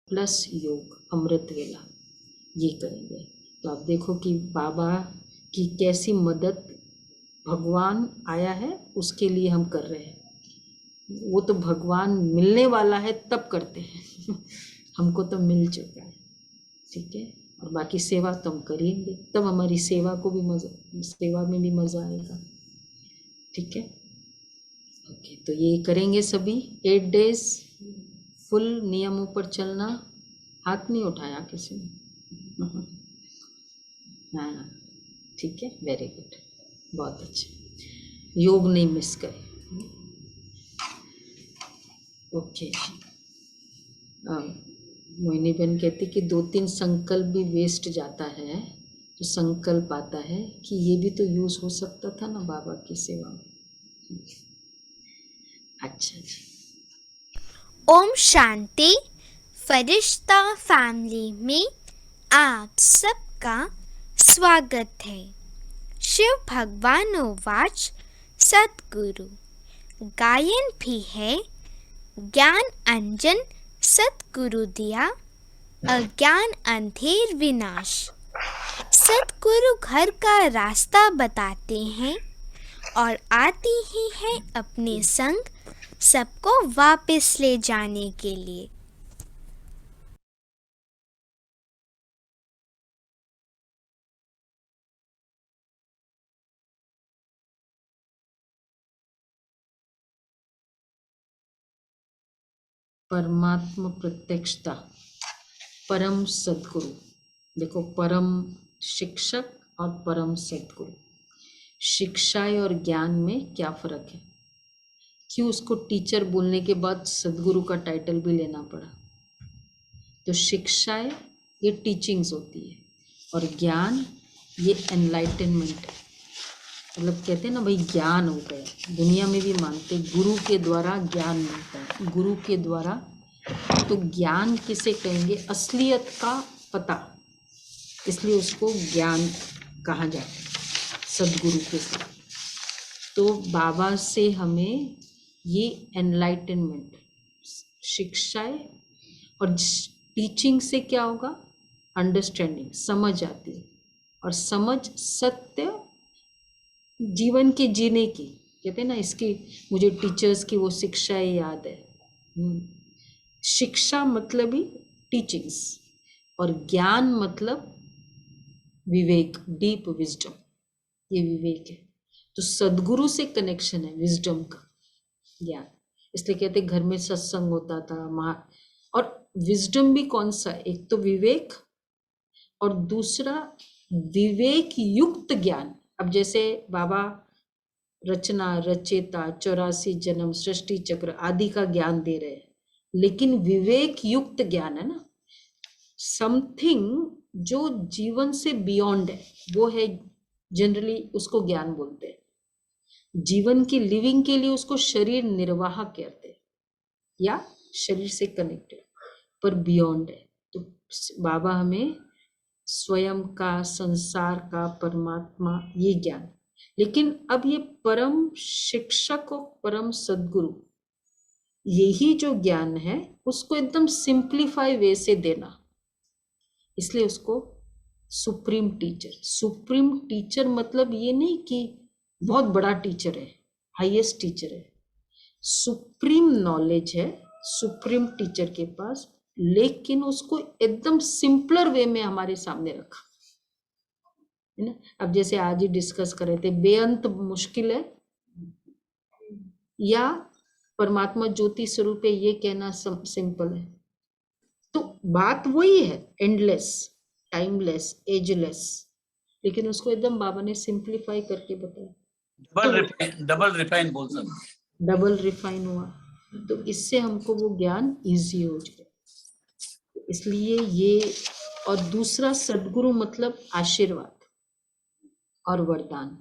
Plus योग अमृत वेला ये करेंगे। तो आप देखो कि बाबा की कैसी मदद भगवान आया है उसके लिए हम कर रहे हैं। वो तो भगवान मिलने वाला है तब करते हैं हमको तो मिल चुका है, ठीक है। और बाकी सेवा तो हम करेंगे, तब हमारी सेवा को भी मजा, सेवा में भी मज़ा आएगा, ठीक है। ओके, तो ये करेंगे सभी 8 डेज फुल नियमों पर चलना। हाथ नहीं उठाया किसी ने हाँ, ठीक है, वेरी गुड, बहुत अच्छा। योग नहीं मिस करें। ओके, मोहिनी बहन कहती कि 2-3 संकल्प भी वेस्ट जाता है, तो संकल्प आता है कि ये भी तो यूज़ हो सकता था ना बाबा की सेवा में। अच्छा जी, ओम शांति। फरिश्ता फैमिली में आप सबका स्वागत है। शिव भगवानोवाच सद्गुरु गायन भी है। ज्ञान अंजन सद्गुरु दिया, अज्ञान अंधेर विनाश। सद्गुरु घर का रास्ता बताते हैं और आती ही है अपने संग सबको वापस ले जाने के लिए। परमात्मा प्रत्यक्षता, परम सद्गुरु। देखो, परम शिक्षक और परम सद्गुरु, शिक्षाएं और ज्ञान में क्या फ़र्क है? क्यों उसको टीचर बोलने के बाद सद्गुरु का टाइटल भी लेना पड़ा? तो शिक्षाएं ये टीचिंग्स होती है और ज्ञान ये एनलाइटनमेंट है। मतलब कहते हैं ना भाई, ज्ञान हो गया। दुनिया में भी मानते गुरु के द्वारा ज्ञान मिलता है, गुरु के द्वारा। तो ज्ञान किसे कहेंगे? असलियत का पता, इसलिए उसको ज्ञान कहा जाता है सद्गुरु के साथ। तो बाबा से हमें ये एनलाइटनमेंट, शिक्षाएं और टीचिंग से क्या होगा? अंडरस्टैंडिंग, समझ आती है। और समझ सत्य जीवन के जीने की, कहते हैं ना, इसकी मुझे टीचर्स की वो शिक्षाएं याद है। शिक्षा मतलब ही टीचिंग्स, और ज्ञान मतलब विवेक, डीप विजडम, ये विवेक है। तो सद्गुरु से कनेक्शन है विजडम का, ज्ञान। इसलिए कहते घर में सत्संग होता था और विजडम भी कौन सा? एक तो विवेक और दूसरा विवेक युक्त ज्ञान। अब जैसे बाबा रचना, रचेता, 84 जन्म, सृष्टि चक्र आदि का ज्ञान दे रहे हैं, लेकिन विवेक युक्त ज्ञान है ना, समथिंग जो जीवन से बियॉन्ड है, वो है जनरली उसको ज्ञान बोलते हैं। जीवन की लिविंग के लिए उसको शरीर निर्वाह कहते हैं या शरीर से कनेक्टेड, पर बियॉन्ड है। तो बाबा हमें स्वयं का, संसार का, परमात्मा, ये ज्ञान। लेकिन अब ये परम शिक्षक और परम सद्गुरु, यही जो ज्ञान है उसको एकदम सिंप्लीफाई वे से देना, इसलिए उसको सुप्रीम टीचर। सुप्रीम टीचर मतलब ये नहीं कि बहुत बड़ा टीचर है, हाईएस्ट टीचर है। सुप्रीम नॉलेज है सुप्रीम टीचर के पास, लेकिन उसको एकदम सिंपलर वे में हमारे सामने रखा है ना। अब जैसे आज ही डिस्कस कर रहे थे, बेअंत मुश्किल है या परमात्मा ज्योति स्वरूप है ये कहना सिंपल है। तो बात वही है, एंडलेस, टाइमलेस, एजलेस, लेकिन उसको एकदम बाबा ने सिंप्लीफाई करके बताया। डबल रिफाइन बोल सकते, डबल रिफाइन हुआ, तो इससे हमको वो ज्ञान इजी हो जाए। इसलिए ये, और दूसरा सद्गुरु मतलब आशीर्वाद और वरदान।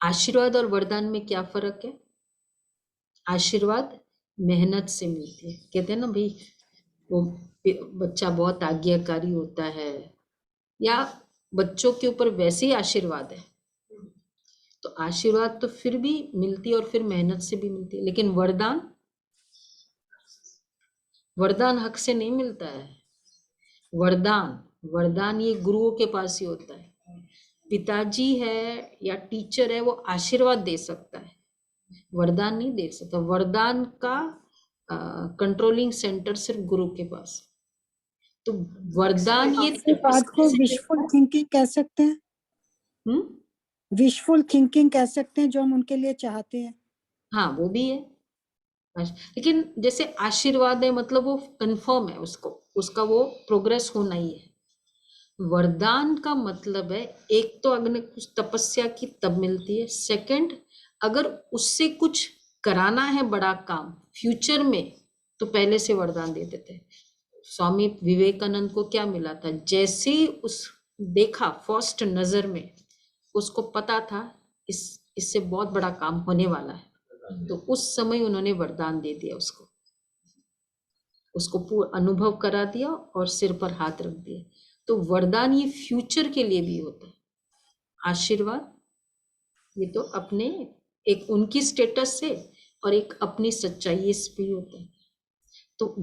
आशीर्वाद और वरदान में क्या फर्क है? आशीर्वाद मेहनत से मिलती है, कहते हैं ना भाई, वो बच्चा बहुत आज्ञाकारी होता है या बच्चों के ऊपर वैसे ही आशीर्वाद है, तो आशीर्वाद तो फिर भी मिलती है और फिर मेहनत से भी मिलती है। लेकिन वरदान, वरदान हक से नहीं मिलता है, वरदान, वरदान ये गुरुओं के पास ही होता है। पिताजी है या टीचर है, वो आशीर्वाद दे सकता है, वरदान नहीं दे सकता। वरदान का कंट्रोलिंग सेंटर सिर्फ गुरु के पास। तो वरदान ये इस बात को विशफुल थिंकिंग कह सकते हैं, विशफुल थिंकिंग कह सकते हैं, जो हम उनके लिए चाहते हैं। हाँ वो भी है, लेकिन जैसे आशीर्वाद है मतलब वो कंफर्म है, उसका वो प्रोग्रेस होना ही है। वरदान का मतलब है एक तो अग्नि कुछ तपस्या की तब मिलती है, सेकंड अगर उससे कुछ कराना है बड़ा काम फ्यूचर में तो पहले से वरदान देते थे। स्वामी विवेकानंद को क्या मिला था, जैसे ही उस देखा फर्स्ट नजर में उसको पता था इससे बहुत बड़ा काम होने वाला है, तो उस समय उन्होंने वरदान दे दिया, उसको पूरा अनुभव करा दिया और सिर पर हाथ रख दिया। तो वरदान ये फ्यूचर के लिए भी होता है। आशीर्वाद ये तो अपने एक उनकी स्टेटस से और एक अपनी सच्चाई भी होता है। तो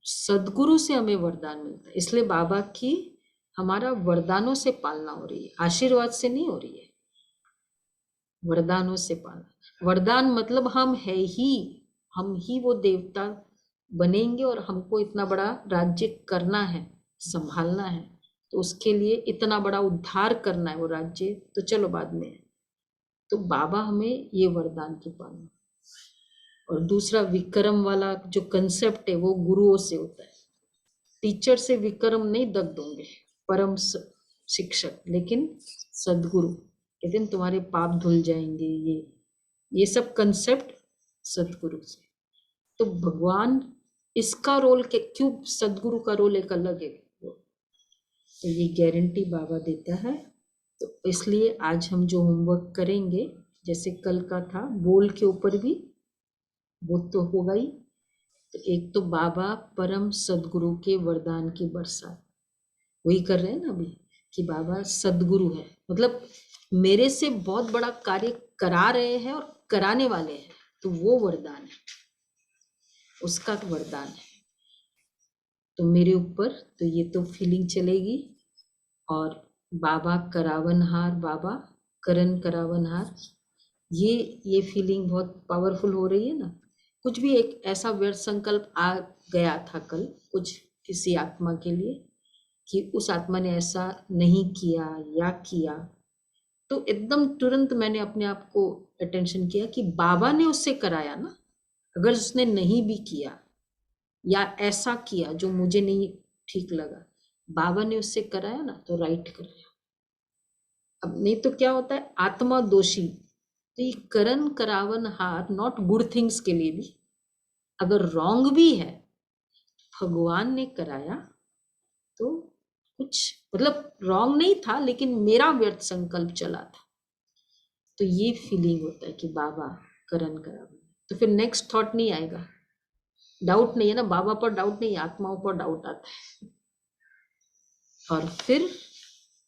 सदगुरु से हमें वरदान मिलता है, इसलिए बाबा की हमारा वरदानों से पालना हो रही है, आशीर्वाद से नहीं हो रही है, वरदानों से पालना। वरदान मतलब हम ही वो देवता बनेंगे और हमको इतना बड़ा राज्य करना है, संभालना है, तो उसके लिए इतना बड़ा उद्धार करना है वो राज्य, तो चलो बाद में। तो बाबा हमें ये वरदान की पालना। और दूसरा विक्रम वाला जो कंसेप्ट है वो गुरुओं से होता है। टीचर से विक्रम नहीं दग दोगे, परम शिक्षक, लेकिन सदगुरु कहते हैं तुम्हारे पाप धुल जाएंगे, ये सब कंसेप्ट सदगुरु से। तो भगवान इसका रोल क्यों, सदगुरु का रोल एक अलग है, तो ये गारंटी बाबा देता है। तो इसलिए आज हम जो होमवर्क करेंगे, जैसे कल का था बोल के ऊपर भी, वो तो होगा ही। तो एक तो बाबा परम सदगुरु के वरदान की बरसात, वही कर रहे हैं ना अभी, कि बाबा सदगुरु है, मतलब मेरे से बहुत बड़ा कार्य करा रहे हैं और कराने वाले हैं, तो वो वरदान है, उसका वरदान है। तो मेरे ऊपर तो ये तो फीलिंग चलेगी। और बाबा करावनहार, बाबा करण करावनहार, ये फीलिंग बहुत पावरफुल हो रही है ना। कुछ भी एक ऐसा व्यर्थ संकल्प आ गया था कल कुछ किसी आत्मा के लिए कि उस आत्मा ने ऐसा नहीं किया या किया, तो एकदम तुरंत मैंने अपने आप को अटेंशन किया कि बाबा ने उससे कराया ना। अगर उसने नहीं भी किया या ऐसा किया जो मुझे नहीं ठीक लगा, बाबा ने उससे कराया ना, तो राइट कराया। अब नहीं तो क्या होता है, आत्मा दोषी। तो ये करण करावन हार नॉट गुड थिंग्स के लिए भी, अगर रॉन्ग भी है भगवान ने कराया तो कुछ मतलब रॉन्ग नहीं था, लेकिन मेरा व्यर्थ संकल्प चला था। तो ये फीलिंग होता है कि बाबा करण करावन, तो फिर नेक्स्ट थॉट नहीं आएगा, डाउट नहीं है ना, बाबा पर डाउट नहीं, आत्माओं पर डाउट आता है। और फिर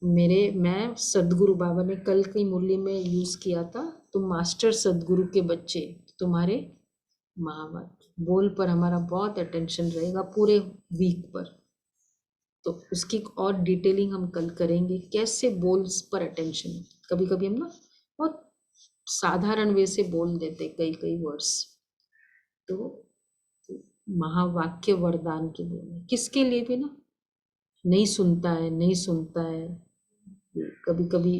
मैं सदगुरु, बाबा ने कल की मुरली में यूज किया था, तुम मास्टर सदगुरु के बच्चे, तुम्हारे महावाक्य बोल पर हमारा बहुत अटेंशन रहेगा पूरे वीक पर। तो उसकी और डिटेलिंग हम कल करेंगे, कैसे बोल्स पर अटेंशन। कभी कभी हम ना बहुत साधारण वे से बोल देते कई वर्ड्स, तो महावाक्य वरदान के बोल किसके लिए भी ना नहीं सुनता है, कभी कभी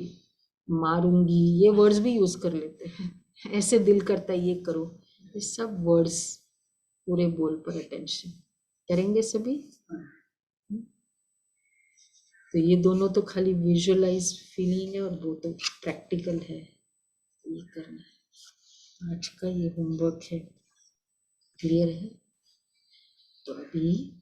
मारूंगी ये वर्ड्स भी यूज कर लेते हैं, ऐसे दिल करता है ये करो, ये सब वर्ड्स पूरे बोल पर अटेंशन करेंगे सभी। तो ये दोनों तो खाली विजुअलाइज फीलिंग है और वो तो प्रैक्टिकल है, ये करना है। आज का ये होमवर्क है, क्लियर है। तो अभी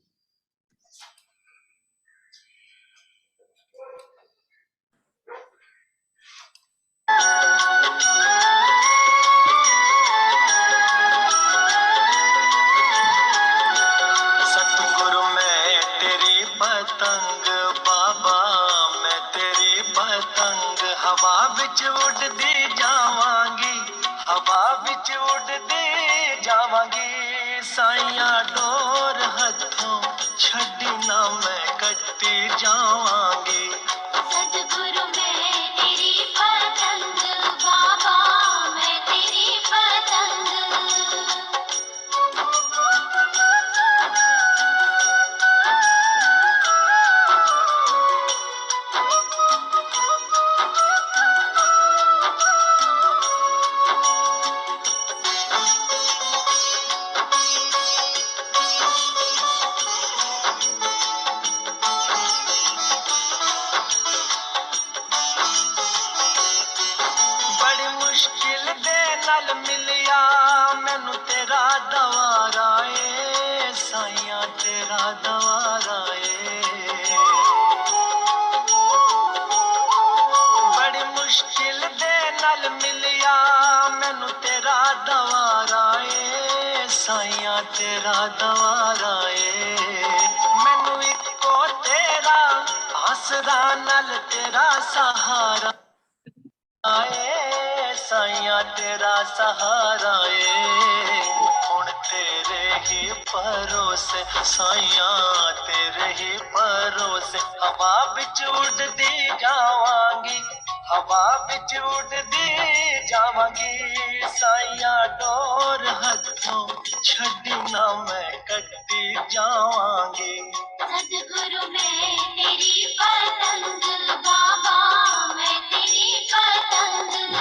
सतगुरु मैं तेरी पतंग, बाबा मैं तेरी पतंग, हवा विच उड़दी जावांगी, हवा विच उड़दी जावांगी, साइयां डोर हथों छड़ी ना मैं कट्टी जावांगी। सतगुरु मैं तेरी पतंग, बाबा मैं तेरी पतंग। बड़ी मुश्किल दे नाल मिलिया मैनू तेरा दवारा ए साइया, तेरा दवारा ए। बड़ी मुश्किल दे नाल मिलिया मैनू तेरा दवारा ए साइया, तेरा दवारा ए। मैनू इको तेरा आसरा नाल तेरा सहारा आए साइया, तेरा सहारा ए। हुण तेरे ही भरोसे साइया, तेरे ही भरोसे हवा बिच उड़दी जावांगी, हवा बिच उड़दी जावांगी। साइया डोर हथों छड़ी ना मैं कट्टी जावांगी। सतगुरु मैं तेरी पतंग, बाबा मैं तेरी पतंग।